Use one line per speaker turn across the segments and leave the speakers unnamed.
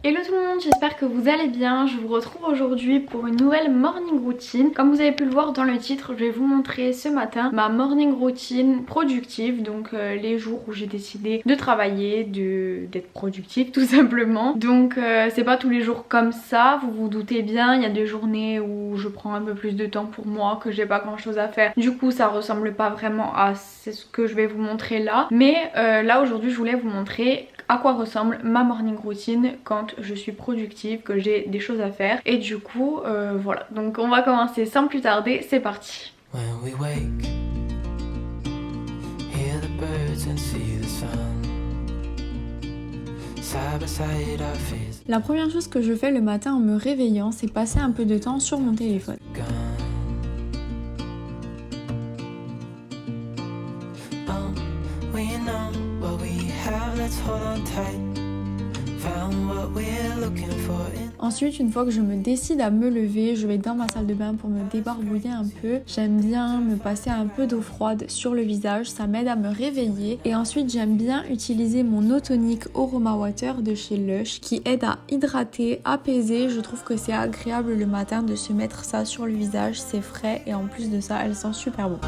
Hello tout le monde, j'espère que vous allez bien. Je vous retrouve aujourd'hui pour une nouvelle morning routine. Comme vous avez pu le voir dans le titre, je vais vous montrer ce matin ma morning routine productive. Donc les jours où j'ai décidé de travailler, d'être productive tout simplement. Donc c'est pas tous les jours comme ça, vous vous doutez bien. Il y a des journées où je prends un peu plus de temps pour moi, que j'ai pas grand chose à faire. Du coup ça ressemble pas vraiment à ce que je vais vous montrer là. Mais là aujourd'hui je voulais vous montrer à quoi ressemble ma morning routine quand je suis productive, que j'ai des choses à faire. Et du coup voilà, donc on va commencer sans plus tarder, c'est parti. La première chose que je fais le matin en me réveillant, c'est passer un peu de temps sur mon téléphone. Ensuite, une fois que je me décide à me lever, je vais dans ma salle de bain pour me débarbouiller un peu. J'aime bien me passer un peu d'eau froide sur le visage, ça m'aide à me réveiller. Et ensuite, j'aime bien utiliser mon eau tonique Aroma Water de chez Lush qui aide à hydrater, apaiser. Je trouve que c'est agréable le matin de se mettre ça sur le visage, c'est frais et en plus de ça, elle sent super bon.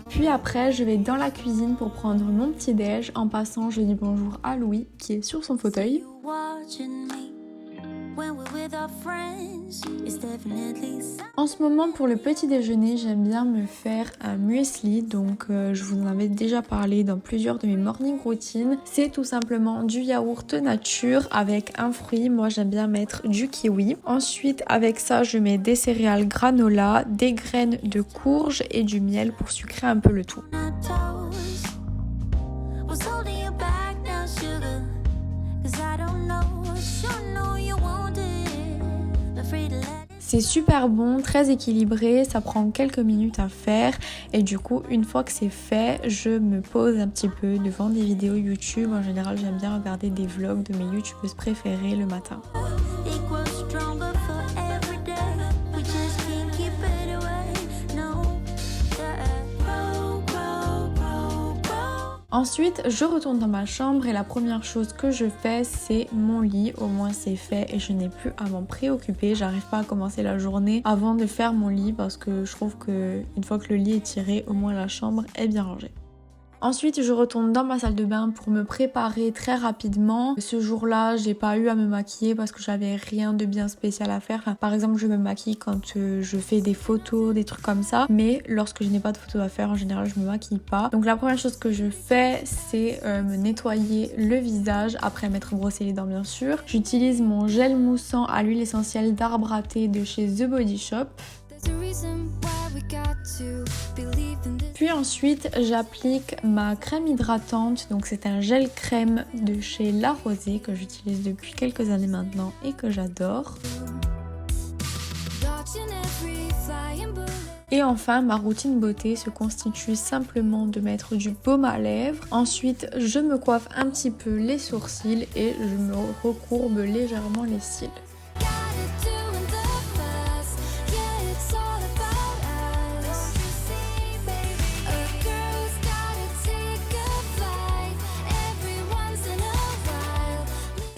Puis après, je vais dans la cuisine pour prendre mon petit déj. En passant, je dis bonjour à Louis qui est sur son fauteuil. En ce moment, pour le petit déjeuner, j'aime bien me faire un muesli. Donc je vous en avais déjà parlé dans plusieurs de mes morning routines. C'est tout simplement du yaourt nature avec un fruit. Moi, j'aime bien mettre du kiwi. Ensuite, avec ça, je mets des céréales granola, des graines de courge et du miel pour sucrer un peu le tout. C'est super bon, très équilibré, ça prend quelques minutes à faire et du coup une fois que c'est fait, je me pose un petit peu devant des vidéos YouTube. En général j'aime bien regarder des vlogs de mes youtubeuses préférées le matin. Ensuite, je retourne dans ma chambre et la première chose que je fais, c'est mon lit. Au moins c'est fait et je n'ai plus à m'en préoccuper. J'arrive pas à commencer la journée avant de faire mon lit parce que je trouve que une fois que le lit est tiré, au moins la chambre est bien rangée. Ensuite, je retourne dans ma salle de bain pour me préparer très rapidement. Ce jour-là, j'ai pas eu à me maquiller parce que j'avais rien de bien spécial à faire. Enfin, par exemple, je me maquille quand je fais des photos, des trucs comme ça. Mais lorsque je n'ai pas de photos à faire, en général, je me maquille pas. Donc la première chose que je fais, c'est me nettoyer le visage après m'être brossé les dents, bien sûr. J'utilise mon gel moussant à l'huile essentielle d'arbre à thé de chez The Body Shop. Puis ensuite j'applique ma crème hydratante, donc c'est un gel crème de chez La Rosée que j'utilise depuis quelques années maintenant et que j'adore. Et enfin, ma routine beauté se constitue simplement de mettre du baume à lèvres. Ensuite, je me coiffe un petit peu les sourcils et je me recourbe légèrement les cils.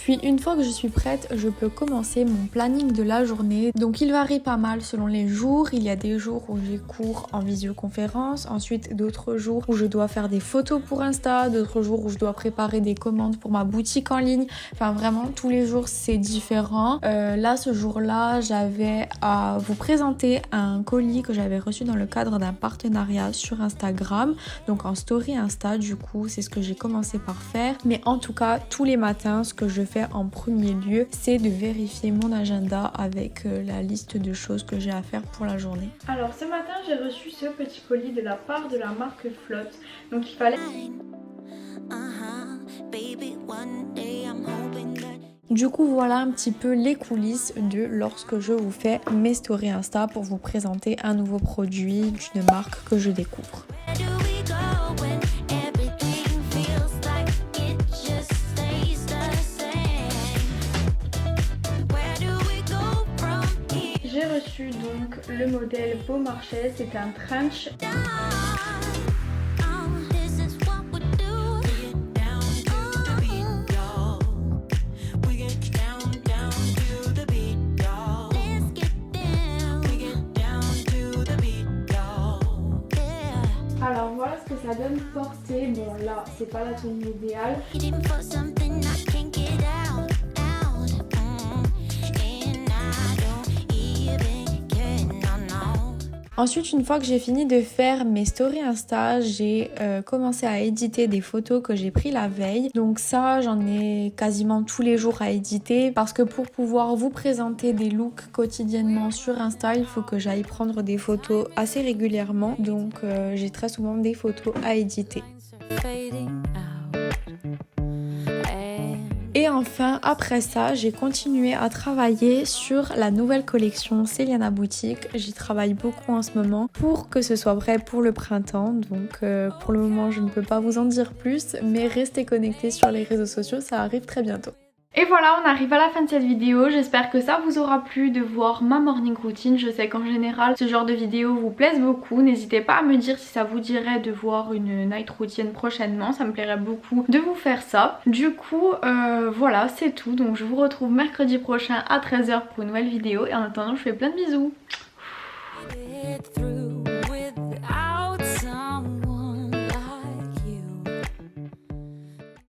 Puis une fois que je suis prête, je peux commencer mon planning de la journée. Donc il varie pas mal selon les jours. Il y a des jours où j'ai cours en visioconférence, ensuite d'autres jours où je dois faire des photos pour Insta, d'autres jours où je dois préparer des commandes pour ma boutique en ligne. Enfin vraiment tous les jours c'est différent. Là ce jour-là j'avais à vous présenter un colis que j'avais reçu dans le cadre d'un partenariat sur Instagram. Donc en story Insta du coup c'est ce que j'ai commencé par faire. Mais en tout cas tous les matins ce que je fais en premier lieu, c'est de vérifier mon agenda avec la liste de choses que j'ai à faire pour la journée. Alors ce matin j'ai reçu ce petit colis de la part de la marque Flotte. Donc il fallait... Du coup voilà un petit peu les coulisses de lorsque je vous fais mes stories Insta pour vous présenter un nouveau produit d'une marque que je découvre. reçu donc le modèle Beaumarchais, c'est un trench. Alors voilà ce que ça donne porté. Bon là c'est pas la tenue idéale. Ensuite, une fois que j'ai fini de faire mes stories Insta, j'ai commencé à éditer des photos que j'ai prises la veille. Donc ça, j'en ai quasiment tous les jours à éditer parce que pour pouvoir vous présenter des looks quotidiennement sur Insta, il faut que j'aille prendre des photos assez régulièrement. Donc j'ai très souvent des photos à éditer. Et enfin, après ça, j'ai continué à travailler sur la nouvelle collection Céliana Boutique. J'y travaille beaucoup en ce moment pour que ce soit prêt pour le printemps. Donc pour le moment, je ne peux pas vous en dire plus, mais restez connectés sur les réseaux sociaux, ça arrive très bientôt. Et voilà, on arrive à la fin de cette vidéo. J'espère que ça vous aura plu de voir ma morning routine. Je sais qu'en général, ce genre de vidéos vous plaisent beaucoup. N'hésitez pas à me dire si ça vous dirait de voir une night routine prochainement. Ça me plairait beaucoup de vous faire ça. Du coup, voilà, c'est tout. Donc je vous retrouve mercredi prochain à 13 h pour une nouvelle vidéo. Et en attendant, je vous fais plein de bisous.